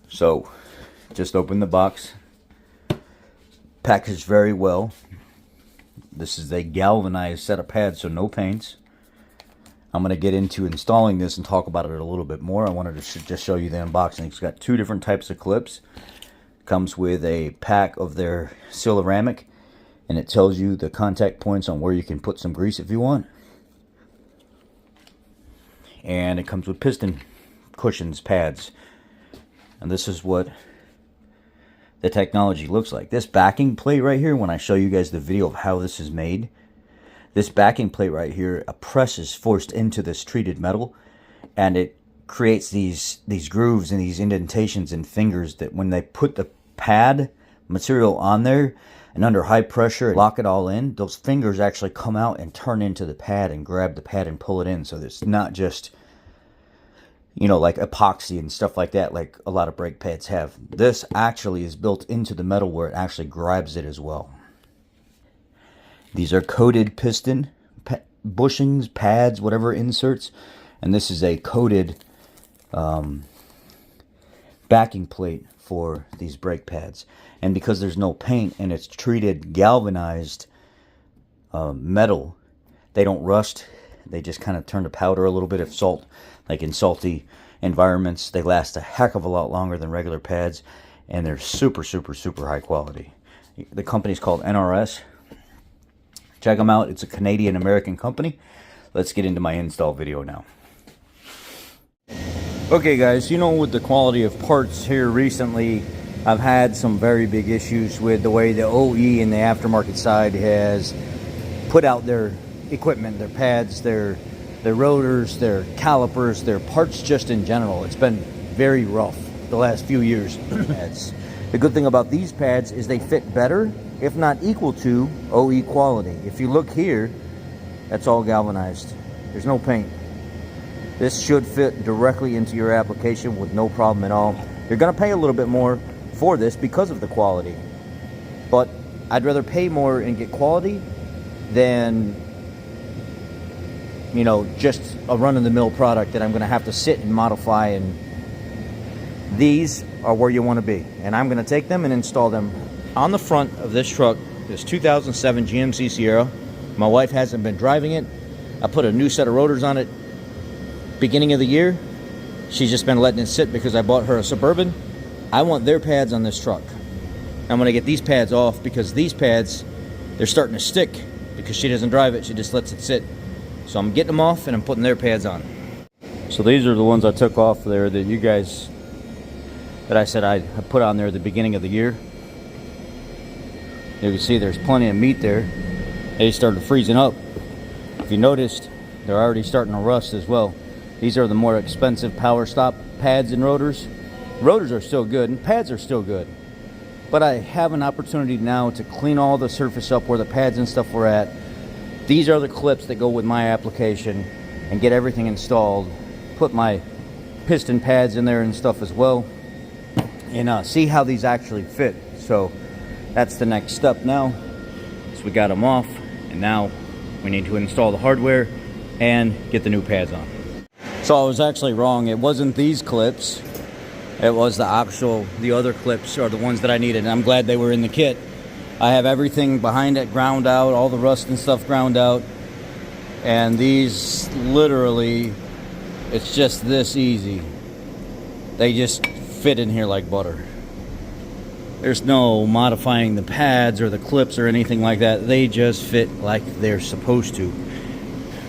So just open the box, packaged very well. This is a galvanized set of pads, so no paints. I'm going to get into installing this and talk about it a little bit more. I wanted to just show you the unboxing. It's got two different types of clips. Comes with a pack of their ceramic, and it tells you the contact points on where you can put some grease if you want. And it comes with piston cushions, pads. And this is what the technology looks like. This backing plate right here, when I show you guys the video of how this is made, this backing plate right here, a press is forced into this treated metal, and it creates these grooves and these indentations and fingers that when they put the pad material on there and under high pressure lock it all in, those fingers actually come out and turn into the pad and grab the pad and pull it in. So it's not just, you know, like epoxy and stuff like that, like a lot of brake pads have. This actually is built into the metal where it actually grabs it as well. These are coated piston bushings, pads, whatever inserts, and this is a coated backing plate for these brake pads. And because there's no paint and it's treated galvanized metal, they don't rust. They just kind of turn to powder a little bit of salt. Like in salty environments, they last a heck of a lot longer than regular pads, and they're super high quality. The company's called NRS. Check them out. It's a Canadian-American company. Let's get into my install video now. Okay guys, you know, with the quality of parts here recently, I've had some very big issues with the way the OE and the aftermarket side has put out their equipment, their pads, their rotors, their calipers, their parts just in general. It's been very rough the last few years. The good thing about these pads is they fit better, if not equal to, OE quality. If you look here, that's all galvanized. There's no paint. This should fit directly into your application with no problem at all. You're going to pay a little bit more for this because of the quality. But I'd rather pay more and get quality than, you know, just a run-of-the-mill product that I'm going to have to sit and modify. And these are where you want to be. And I'm going to take them and install them on the front of this truck. This 2007 GMC Sierra. My wife hasn't been driving it. I put a new set of rotors on it beginning of the year. She's just been letting it sit because I bought her a Suburban. I want their pads on this truck. I'm going to get these pads off because these pads, they're starting to stick because she doesn't drive it. She just lets it sit. So I'm getting them off and I'm putting their pads on. So these are the ones I took off there that you guys, that I said I put on there at the beginning of the year. You can see there's plenty of meat there. They started freezing up. If you noticed, they're already starting to rust as well. These are the more expensive power stop pads and rotors. Rotors are still good and pads are still good. But I have an opportunity now to clean all the surface up where the pads and stuff were at. These are the clips that go with my application and get everything installed. Put my piston pads in there and stuff as well. And see how these actually fit. So that's the next step now. So we got them off, and now we need to install the hardware and get the new pads on. So I was actually wrong. It wasn't these clips. It was the other clips are the ones that I needed, and I'm glad they were in the kit. I have everything behind it ground out, all the rust and stuff ground out. And these literally, it's just this easy. They just fit in here like butter. There's no modifying the pads or the clips or anything like that. They just fit like they're supposed to.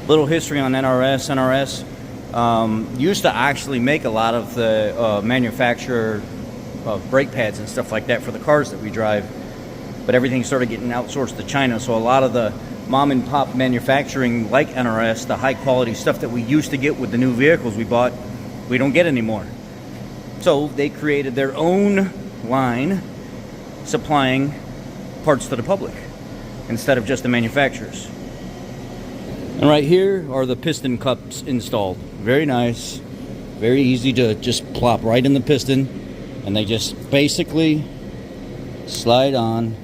Little history on NRS. NRS used to actually make a lot of the manufacturer brake pads and stuff like that for the cars that we drive. But everything started getting outsourced to China. So a lot of the mom and pop manufacturing like NRS, the high quality stuff that we used to get with the new vehicles we bought, we don't get anymore. So they created their own line supplying parts to the public instead of just the manufacturers. And right here are the piston cups installed. Very nice, very easy to just plop right in the piston, and they just basically slide on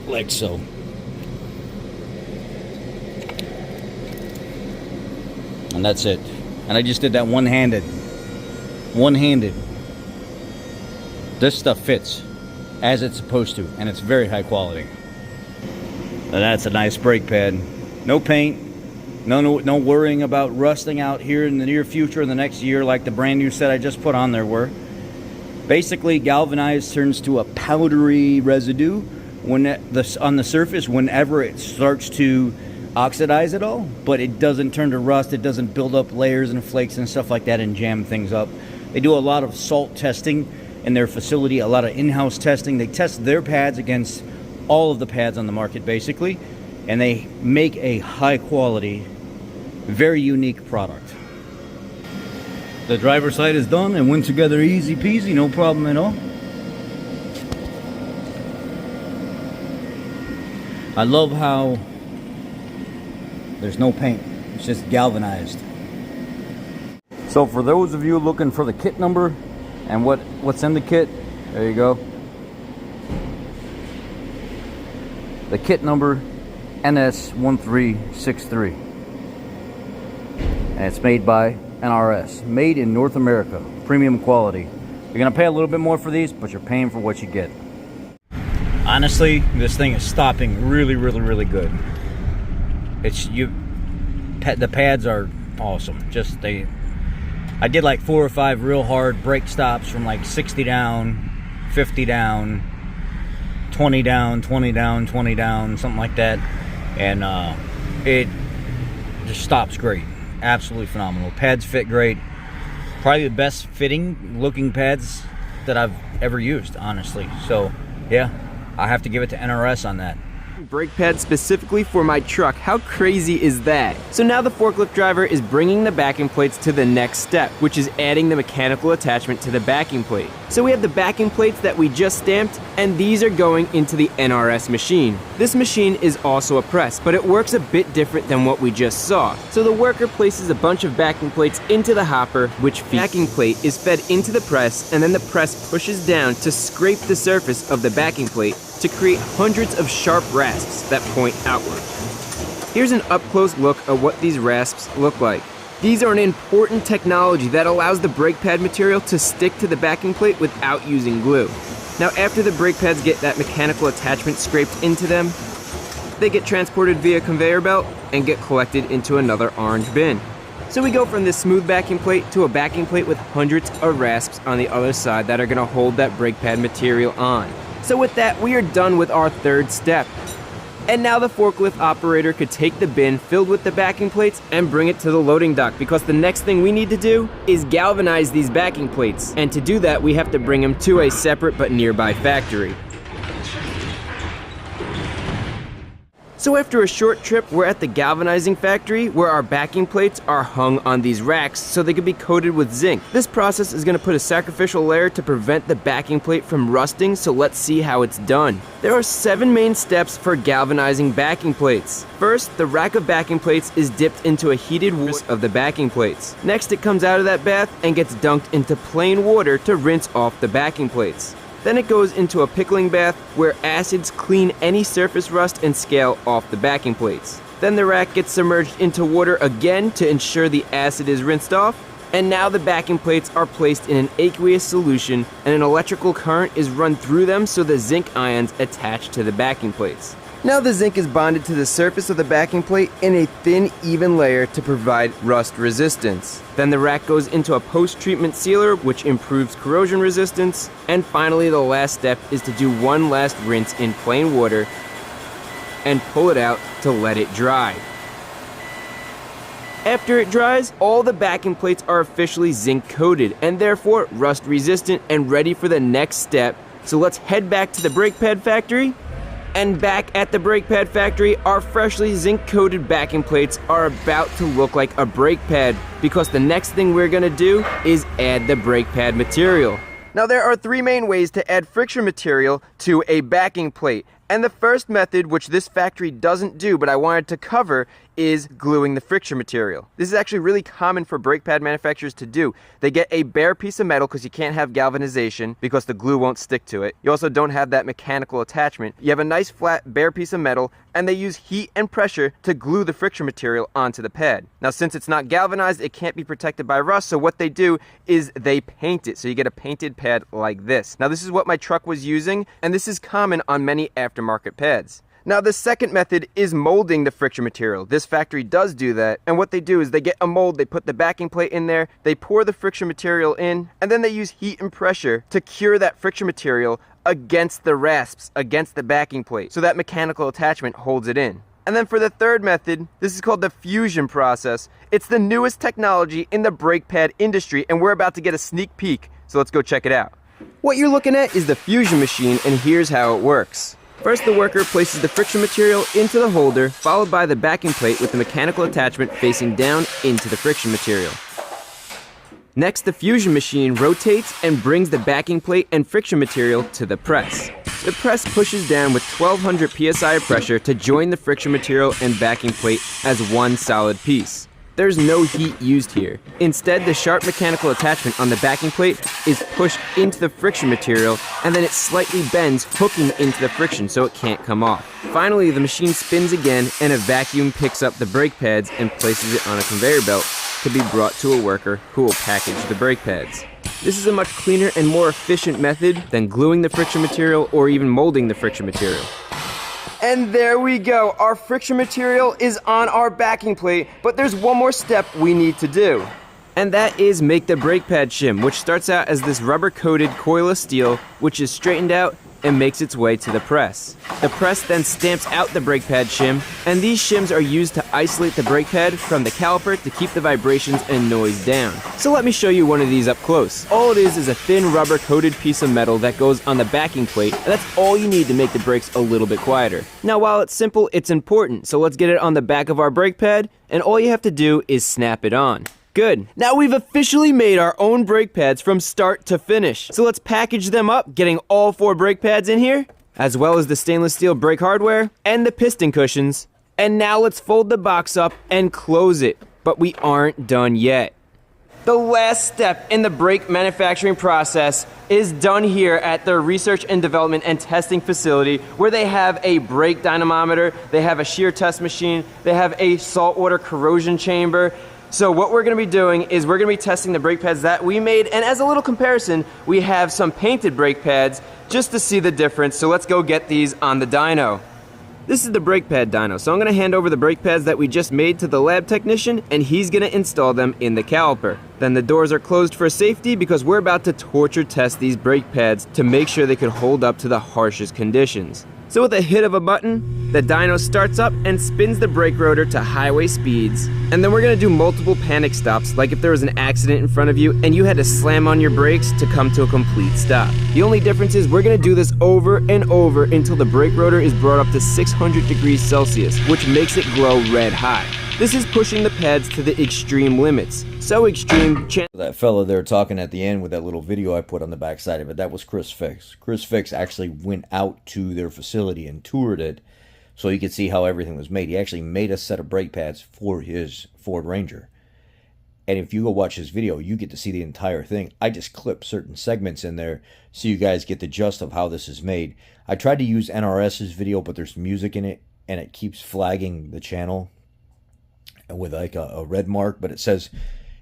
like so. And that's it. And I just did that one-handed. one-handed. This stuff fits as it's supposed to, and it's very high quality. Now that's a nice brake pad. No paint, no worrying about rusting out here in the near future, in the next year, like the brand new set I just put on there were. Basically, galvanized turns to a powdery residue when on the surface whenever it starts to oxidize it all, but it doesn't turn to rust. It doesn't build up layers and flakes and stuff like that and jam things up. They do a lot of salt testing in their facility, a lot of in-house testing. They test their pads against all of the pads on the market basically, and they make a high quality, very unique product. The driver's side is done and went together easy peasy, no problem at all. I love how there's no paint, it's just galvanized. So for those of you looking for the kit number and what's in the kit, there you go. The kit number NS1363, and it's made by NRS, made in North America, premium quality. You're gonna pay a little bit more for these, but you're paying for what you get. Honestly, this thing is stopping really good. The pads are awesome. I did like 4 or 5 real hard brake stops from like 60 down, 50 down, 20 down, 20 down, 20 down, something like that, and it just stops great. Absolutely phenomenal. Pads fit great. Probably the best fitting looking pads that I've ever used, honestly. So yeah, I have to give it to NRS on that. Brake pad specifically for my truck. How crazy is that? So now the forklift driver is bringing the backing plates to the next step, which is adding the mechanical attachment to the backing plate. So we have the backing plates that we just stamped, and these are going into the NRS machine. This machine is also a press, but it works a bit different than what we just saw. So the worker places a bunch of backing plates into the hopper, which backing plate is fed into the press, and then the press pushes down to scrape the surface of the backing plate to create hundreds of sharp rasps that point outward. Here's an up-close look at what these rasps look like. These are an important technology that allows the brake pad material to stick to the backing plate without using glue. Now after the brake pads get that mechanical attachment scraped into them, they get transported via conveyor belt and get collected into another orange bin. So we go from this smooth backing plate to a backing plate with hundreds of rasps on the other side that are gonna hold that brake pad material on. So with that, we are done with our third step. And now the forklift operator could take the bin filled with the backing plates and bring it to the loading dock, because the next thing we need to do is galvanize these backing plates. And to do that, we have to bring them to a separate but nearby factory. So after a short trip, we're at the galvanizing factory where our backing plates are hung on these racks so they can be coated with zinc. This process is going to put a sacrificial layer to prevent the backing plate from rusting, so let's see how it's done. There are 7 main steps for galvanizing backing plates. First, the rack of backing plates is dipped into a heated water of the backing plates. Next, it comes out of that bath and gets dunked into plain water to rinse off the backing plates. Then it goes into a pickling bath where acids clean any surface rust and scale off the backing plates. Then the rack gets submerged into water again to ensure the acid is rinsed off. And now the backing plates are placed in an aqueous solution, and an electrical current is run through them so the zinc ions attach to the backing plates. Now the zinc is bonded to the surface of the backing plate in a thin, even layer to provide rust resistance. Then the rack goes into a post-treatment sealer, which improves corrosion resistance. And finally, the last step is to do one last rinse in plain water and pull it out to let it dry. After it dries, all the backing plates are officially zinc coated and therefore rust resistant and ready for the next step. So let's head back to the brake pad factory. And back at the brake pad factory, our freshly zinc-coated backing plates are about to look like a brake pad, because the next thing we're gonna do is add the brake pad material. Now there are 3 main ways to add friction material to a backing plate. And the first method, which this factory doesn't do but I wanted to cover, is gluing the friction material. This is actually really common for brake pad manufacturers to do. They get a bare piece of metal because you can't have galvanization because the glue won't stick to it. You also don't have that mechanical attachment. You have a nice flat bare piece of metal, and they use heat and pressure to glue the friction material onto the pad. Now, since it's not galvanized, it can't be protected by rust, so what they do is they paint it. So you get a painted pad like this. Now, this is what my truck was using, and this is common on many aftermarket pads. Now, the second method is molding the friction material. This factory does do that, and what they do is they get a mold, they put the backing plate in there, they pour the friction material in, and then they use heat and pressure to cure that friction material against the rasps, against the backing plate, so that mechanical attachment holds it in. And then for the third method, this is called the fusion process. It's the newest technology in the brake pad industry, and we're about to get a sneak peek, so let's go check it out. What you're looking at is the fusion machine, and here's how it works. First, the worker places the friction material into the holder, followed by the backing plate with the mechanical attachment facing down into the friction material. Next, the fusion machine rotates and brings the backing plate and friction material to the press. The press pushes down with 1200 psi of pressure to join the friction material and backing plate as one solid piece. There's no heat used here. Instead, the sharp mechanical attachment on the backing plate is pushed into the friction material, and then it slightly bends, hooking into the friction so it can't come off. Finally, the machine spins again, and a vacuum picks up the brake pads and places it on a conveyor belt to be brought to a worker who will package the brake pads. This is a much cleaner and more efficient method than gluing the friction material or even molding the friction material. And there we go, our friction material is on our backing plate, but there's one more step we need to do. And that is make the brake pad shim, which starts out as this rubber-coated coil of steel, which is straightened out and makes its way to the press. The press then stamps out the brake pad shim, and these shims are used to isolate the brake pad from the caliper to keep the vibrations and noise down. So let me show you one of these up close. All it is a thin rubber-coated piece of metal that goes on the backing plate, and that's all you need to make the brakes a little bit quieter. Now, while it's simple, it's important, so let's get it on the back of our brake pad, and all you have to do is snap it on. Good. Now we've officially made our own brake pads from start to finish. So let's package them up, getting all 4 brake pads in here, as well as the stainless steel brake hardware and the piston cushions. And now let's fold the box up and close it. But we aren't done yet. The last step in the brake manufacturing process is done here at their research and development and testing facility, where they have a brake dynamometer, they have a shear test machine, they have a saltwater corrosion chamber. So what we're going to be doing is we're going to be testing the brake pads that we made, and as a little comparison, we have some painted brake pads just to see the difference. So let's go get these on the dyno. This is the brake pad dyno, so I'm going to hand over the brake pads that we just made to the lab technician, and he's going to install them in the caliper. Then the doors are closed for safety because we're about to torture test these brake pads to make sure they could hold up to the harshest conditions. So with a hit of a button, the dyno starts up and spins the brake rotor to highway speeds. And then we're gonna do multiple panic stops, like if there was an accident in front of you and you had to slam on your brakes to come to a complete stop. The only difference is we're gonna do this over and over until the brake rotor is brought up to 600 degrees Celsius, which makes it glow red hot. This is pushing the pads to the extreme limits. So extreme. That fella there talking at the end with that little video I put on the back side of it, that was Chris Fix. Chris Fix actually went out to their facility and toured it so you could see how everything was made. He actually made a set of brake pads for his Ford Ranger. And if you go watch his video, you get to see the entire thing. I just clip certain segments in there so you guys get the gist of how this is made. I tried to use NRS's video, but there's music in it, and it keeps flagging the channel with like a red mark, but it says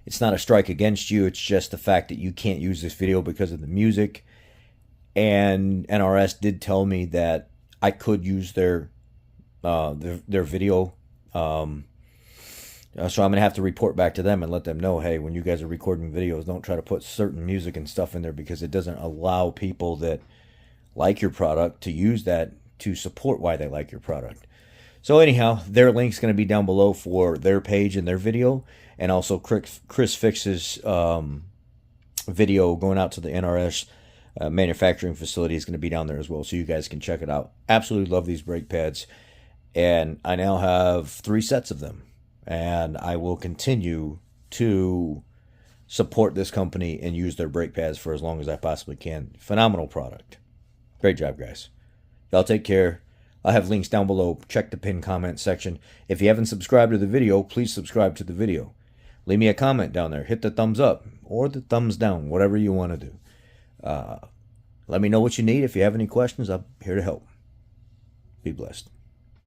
it's not a strike against you, it's just the fact that you can't use this video because of the music. And NRS did tell me that I could use their video, so I'm gonna have to report back to them and let them know, hey, when you guys are recording videos, don't try to put certain music and stuff in there, because it doesn't allow people that like your product to use that to support why they like your product. So anyhow, their link's going to be down below for their page and their video, and also Chris Fix's video going out to the NRS manufacturing facility is going to be down there as well, so you guys can check it out. Absolutely love these brake pads, and I now have 3 sets of them, and I will continue to support this company and use their brake pads for as long as I possibly can. Phenomenal product. Great job, guys. Y'all take care. I'll have links down below. Check the pinned comment section. If you haven't subscribed to the video, please subscribe to the video. Leave me a comment down there. Hit the thumbs up or the thumbs down, whatever you want to do. Let me know what you need. If you have any questions, I'm here to help. Be blessed.